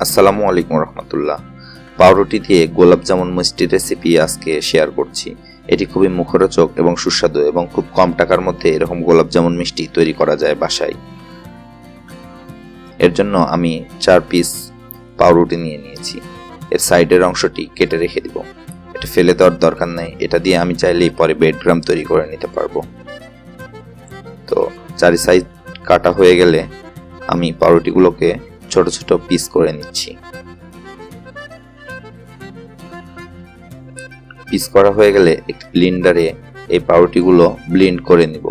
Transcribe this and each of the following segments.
আসসালামু আলাইকুম রহমতুল্লাহ। পাউরুটি দিয়ে গোলাপ জামুন মিষ্টি রেসিপি আজকে শেয়ার করছি। এটি খুবই মুখরোচক এবং সুস্বাদু এবং খুব কম টাকার মধ্যে এরকম গোলাপ জামুন মিষ্টি তৈরি করা যায় বাসায়। এর জন্য আমি 4 পিস পাউরুটি নিয়ে নিয়েছি। এর সাইডের অংশটি কেটে রেখে দিব। এটা ফেলে দেওয়ার দরকার নেই, এটা দিয়ে আমি চাইলেই পরে ব্রেডক্রাম্ব তৈরি করে নিতে পারবো। তো 4 সাইড কাটা হয়ে গেলে আমি পাউরুটিগুলোকে ছোট ছোট পিস করে নিচ্ছি। পিস করা হয়ে গেলে একটি ব্লেন্ডারে এই পাউরুটিগুলো ব্লেন্ড করে নিব।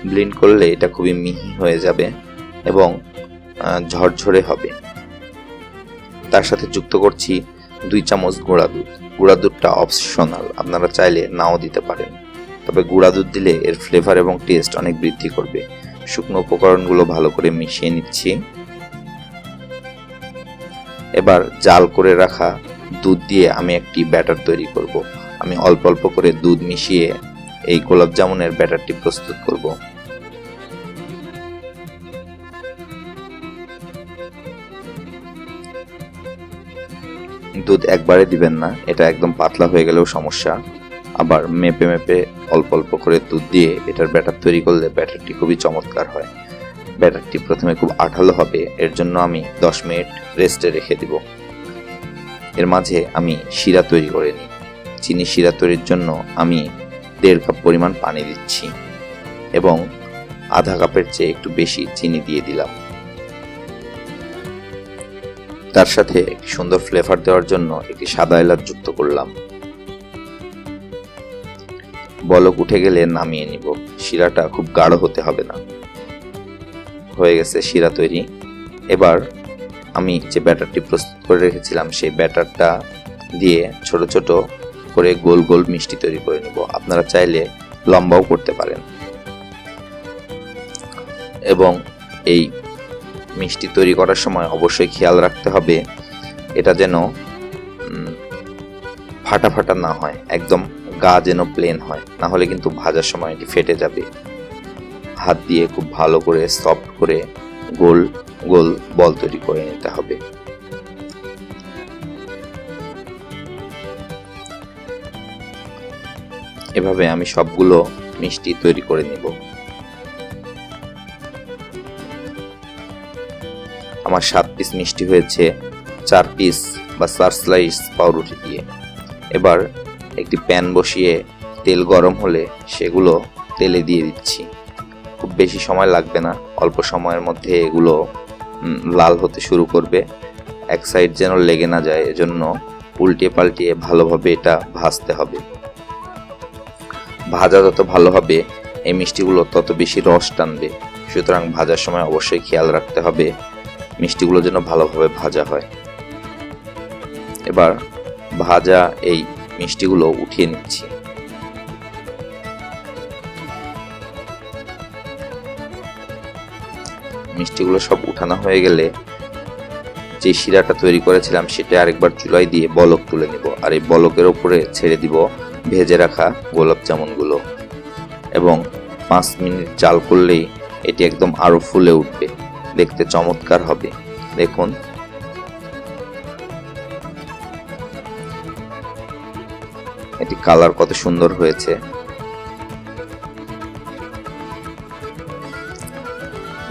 ব্লেন্ড করলে এটা খুবই মিহি হয়ে যাবে এবং ঝরঝরে হবে। তার সাথে যুক্ত করছি 2 চামচ গুঁড়া দুধ। গুঁড়া দুধটা অপশনাল, আপনারা চাইলে নাও দিতে পারেন, তবে গুঁড়া দুধ দিলে এর ফ্লেভার এবং টেস্ট অনেক বৃদ্ধি করবে। শুকনো উপকরণগুলো ভালো করে মিশিয়ে নিচ্ছি। এবার জাল করে রাখা দুধ দিয়ে আমি একটি ব্যাটার তৈরি করব। আমি অল্প অল্প করে দুধ মিশিয়ে এই গোলাপ জামুনের ব্যাটারটি প্রস্তুত করব। দুধ একবারে দিবেন না, এটা একদম পাতলা হয়ে গেলেও সমস্যা। আবার মেপে মেপে অল্প অল্প করে দুধ দিয়ে এটার ব্যাটার তৈরি করলে ব্যাটারটি খুবই চমৎকার হয়। ব্যাটারটি প্রথমে খুব আঠালো হবে, এর জন্য আমি 10 মিনিট রেস্টে রেখে দিব। এর মাঝে আমি শিরা তৈরি করে নিই। চিনি শিরা তৈরির জন্য আমি 1.5 কাপ পরিমাণ পানি দিচ্ছি এবং আধা কাপের চেয়ে একটু বেশি চিনি দিয়ে দিলাম। তার সাথে একটি সুন্দর ফ্লেভার দেওয়ার জন্য একটি সাদা এলাচ যুক্ত করলাম। বলক উঠে গেলে নামিয়ে নিব। শিরাটা খুব গাঢ় হতে হবে না। হয়ে গেছে শিরা তৈরি। এবার আমি যে ব্যাটারটি প্রস্তুত করে রেখেছিলাম সেই ব্যাটারটা দিয়ে ছোট ছোট করে গোল গোল মিষ্টি তৈরি করে নিব। আপনারা চাইলে লম্বাও করতে পারেন। এবং এই মিষ্টি তৈরি করার সময় অবশ্যই খেয়াল রাখতে হবে এটা যেন ফাটা ফাটা না হয়, একদম গা যেন প্লেন হয়, না হলে কিন্তু ভাজার সময় এটি ফেটে যাবে। হাত দিয়ে খুব ভালো করে সফট করে গোল গোল বল তৈরি করে নিতে হবে। এভাবে আমি সবগুলো মিষ্টি তৈরি করে নিব। আমার 7 পিস মিষ্টি হয়েছে 4 পিস বা 4 স্লাইস পাউরুটি দিয়ে। এবার একটি প্যান বসিয়ে তেল গরম হলে সেগুলো তেলে দিয়ে দিচ্ছি। খুব বেশি সময় লাগবে না, অল্প সময়ের মধ্যে এগুলো লাল হতে শুরু করবে। এক সাইড যেন লেগে না যায়, এজন্য উল্টিয়ে পাল্টিয়ে ভালোভাবে এটা ভাজতে হবে। ভাজা যত ভালো হবে এই মিষ্টিগুলো তত বেশি রস টানবে। সুতরাং ভাজার সময় অবশ্যই খেয়াল রাখতে হবে মিষ্টিগুলো যেন ভালোভাবে ভাজা হয়। এবার ভাজা এই মিষ্টিগুলো উঠিয়ে নিচ্ছি। মিষ্টিগুলো সব উঠানো হয়ে গেলে যে শিরাটা তৈরি করেছিলাম সেটা আরেকবার চুলায় দিয়ে বলক তুলে নিব। আর এই বলকের উপরে ছেড়ে দিব ভেজে রাখা গোলাপ জামুনগুলো এবং 5 মিনিট জাল করলেই এটি একদম আরো ফুলে উঠবে, দেখতে চমৎকার হবে। দেখুন এটি কালার কত সুন্দর হয়েছে।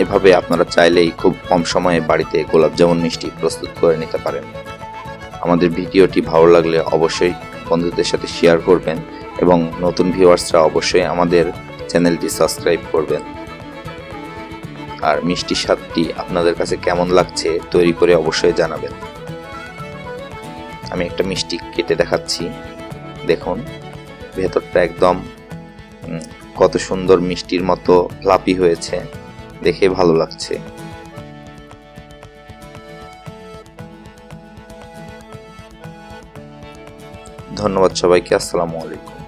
এভাবে আপনারা চাইলেই খুব কম সময়ে বাড়িতে গোলাপ জামুন মিষ্টি প্রস্তুত করে নিতে পারেন। আমাদের ভিডিওটি ভালো লাগলে অবশ্যই বন্ধুদের সাথে শেয়ার করবেন এবং নতুন ভিউয়ার্সরা অবশ্যই আমাদের চ্যানেলটি সাবস্ক্রাইব করবেন। আর মিষ্টির স্বাদটি আপনাদের কাছে কেমন লাগছে তৈরি করে অবশ্যই জানাবেন। আমি একটা মিষ্টি কেটে দেখাচ্ছি। দেখুন ভেতরটা একদম কত সুন্দর মিষ্টির মতো ফ্লাফি হয়েছে, দেখে ভালো লাগছে। ধন্যবাদ সবাইকে। আসসালামু আলাইকুম।